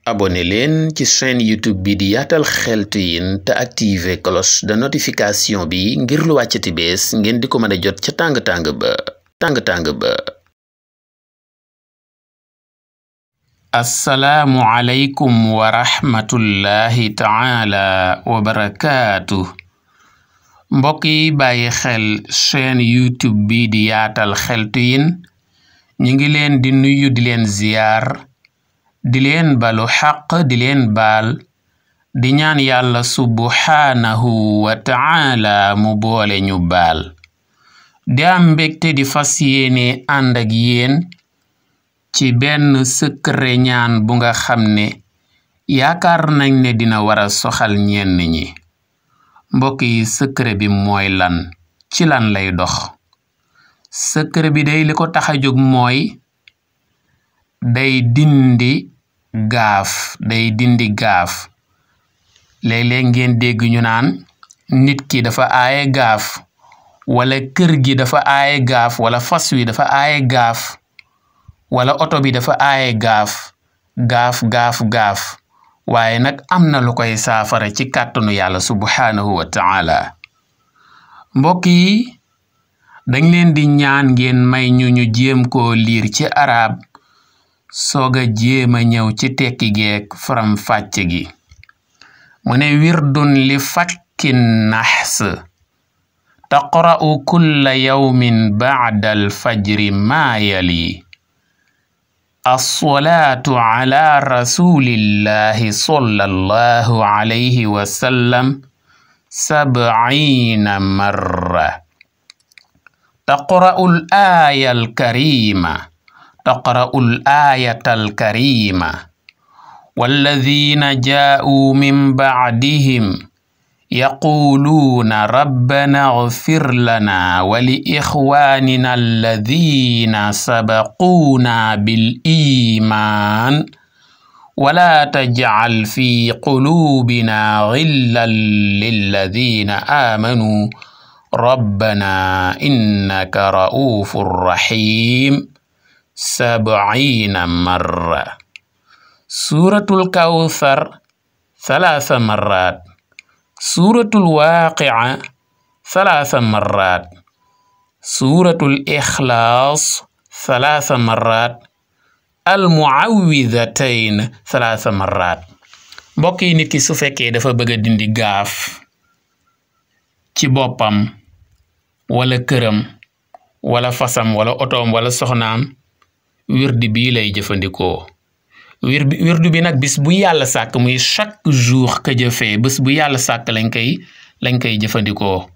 abonné leen ci chaîne YouTube bi di Yaatal Xeltu Yin te activer cloche de notification bi ngir lu wàccati bees ngeen di ko mën a jot ca tàng-tàng ba. Assalaamu aleykum wa rahmatullahi taala wa barakaatu. mbokk yi bàyyi xel chaîne YouTube bi di Yaatal Xeltu Yin ñu ngi leen di nuyu di leen ziyaar di leen balu xaq di leen baal di ñaan yàlla subhaanahu wa ta'ala mu boole ñu baal di am mbégte di fas yéene ànd ak yéen ci benn secret ñaan bu nga xam ne yaakaar nañ ne dina wara soxal ñenn ñi. mbokk yi secret bi mooy lan ci lan lay dox. secret bi day li ko tax a jóg mooy day dindi gaaf léeg-léeg ngeen dégg ñu naan nit ki dafa aaye gaaf wala kër gi dafa aaye gaaf wala fas wi dafa aaye gaaf wala oto bi dafa aaye gaaf waaye nag am na lu koy saafara ci kàttanu yàlla subhaanahu wa ta'ala. mbokk yi dañ leen di ñaan ngeen may ñu jéem koo liir ci arab sooga jéema ñëw ci tekki geek faram fàcce gi. mu ne wirdun li fakkin naxs taqra'u kulla yawmin ba'da alfajri maa yali as-salaatu ala rasulillahi sallallahu alayhi wa sallam 70 marra taqra'u al-aayata al-karima والذين جاءوا من بعدهم يقولون ربنا اغفر لنا ولإخواننا الذين سبقونا بالإيمان ولا تجعل في قلوبنا غلا للذين آمنوا ربنا إنك رؤوف رحيم 70 مرة. suuratul kawsar 3 marrat suuratul waaqi'a 3 marrat suuratul ixlaas 3 marrat almuawwidatayn 3 marrat. mbokk yi nit ki su fekkee dafa bëgg a dindi gaaf ci boppam wala këram wala fasam wala otoom wala soxnaam wirdi bii lay jëfandikoo. wirdu bi nag bis bu yàlla sàkk muy chaque jour ka jëfee bis bu yàlla sàkk lañ koy jëfandikoo.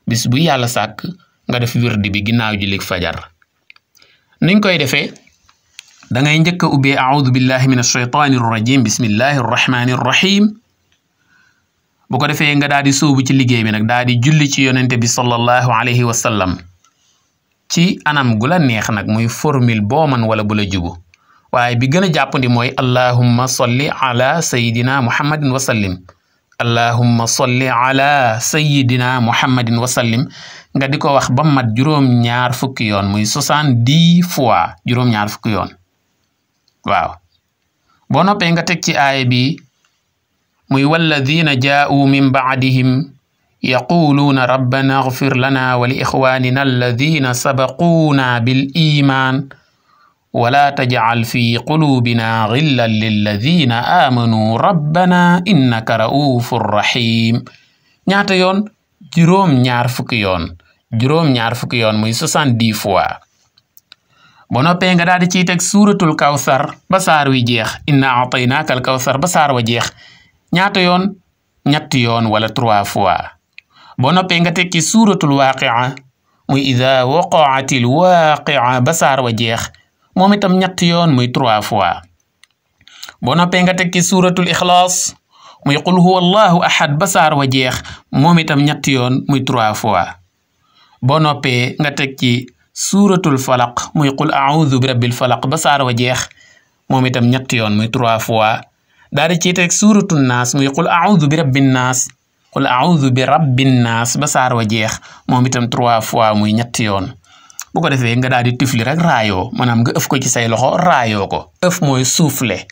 bis bu yàlla sàkk nga def wirdu bi ginnaaw jullik fajar. niñ koy defee da ngay njëkk a ubbee a'udhu billahi minash shaytanir rajim bismillahir rahmanir rahim. bu ko defee nga daal di sóobu ci liggéey bi nag daal di julli ci yonente bi sallallahu alayhi wa sallam ci anam gu la neex nag muy formule boo man wala bu la jubu. waaye bi gën a jàppandi mooy allahumma salli ala sayidina muhammadin wa sallim allahumma salli ala sayidina muhammadin wa sallim nga di ko wax ba mat juróom-ñaar fukki yoon muy 70 fois juróom-ñaar fukki yoon. waaw boo noppee nga teg ci aaya bi muy walladina jaa'u min ba'dihim yaquluuna rabbana ighfir lana wa li ikhwanina alladina sabaquuna bil iman wala tajcal fi quluubina gillan lilladina aamanuu rabbana innaka ra'uufun rahiim. ñaata yoon juróom-ñaar fukki yoon muy 70 fois. boo noppee nga daal di ciy teg suuratul kawsar ba saar wi jeex inna a'taynaaka al kawsar ba saar wa jeex ñaata yoon ñetti yoon wala 3 fois. boo noppee nga teg ci suuratul waaqi'a muy idaa waqa'atil waaqi'a ba saar wa jeex moom itam ñetti yoon muy 3 fois. boo noppee nga teg ci suuratul ixlaas muy qul huwa allahu ahad ba saar wa jeex moom itam ñetti yoon muy 3 fois. boo noppee nga teg ci suuratul falaq muy qul a'udhu bi rabbil falaq ba saar wa jeex moom itam ñetti yoon muy 3 fois. daal di ciy teg suuratul naas muy qul a'udhu bi rabbin naas ba saar wa jeex moom itam 3 fois muy ñetti yoon. bu ko defee nga daal di tifli rek raayoo maanaam nga ëf ko ci say loxo raayoo ko. ëf mooy souffler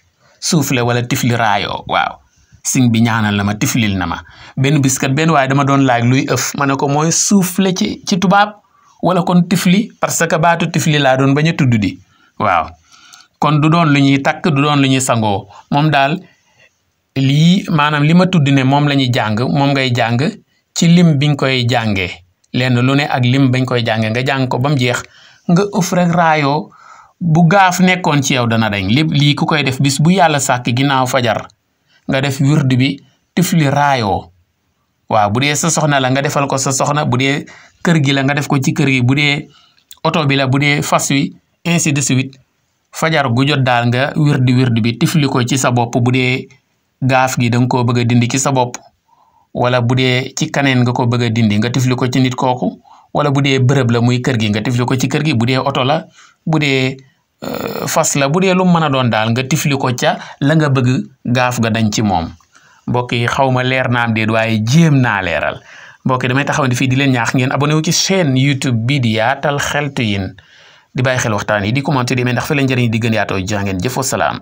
soufflé wala tifli raayoo waaw sing bi ñaanal na ma tiflil na ma benn bis kat benn waaye dama doon laaj luy ëf ma ne ko mooy soufflé ci tubaab wala kon tifli parce que baatu tifli laa doon bañ a tudd di waaw kon du doon lu ñuy takk du doon lu ñuy sangoo moom daal lii maanaam li ma tudd ne moom la ñuy jàng moom ngay jàng ci lim biñ koy jàngee lenn lu ne ak lim bañ koy jàngee nga jàng ko ba mu jeex nga ëf rek raayoo bu gaaf nekkoon ci yow dana dañ lépp lii ku koy def bis bu yàlla sàkk ginnaaw fajar nga def wird bi tifli raayoo waaw bu dee sa soxna la nga defal ko sa soxna bu dee kër gi la nga def ko ci kër gi bu dee oto bi la bu dee fas wi ainsi de suite fajar gu jot daal nga wird bi tifli ko ci sa bopp bu dee gaaf gi danga koo bëgg a dindi ci sa bopp wala bu dee ci kaneen nga ko bëgg a dindi nga tifli ko ci nit kooku wala bu dee bërëb la muy kër gi nga tifli ko ci kër gi bu dee oto la bu dee fas la bu dee lu mën a doon daal nga tifli ko ca la nga bëgg gaaf ga dañ ci moom mbokk yi xaw ma leer naam déet waaye jéem naa leeral mbokk yi damay taxawandi fii di leen ñaax ngeen abonné wu ci chaîne YouTube bii di Yaatal Xeltu Yin di bàyyi xel waxtaan yi di commenter di mais ndax fa la njëriñ di gën yaatoo jaa ngeen jëfoo salaam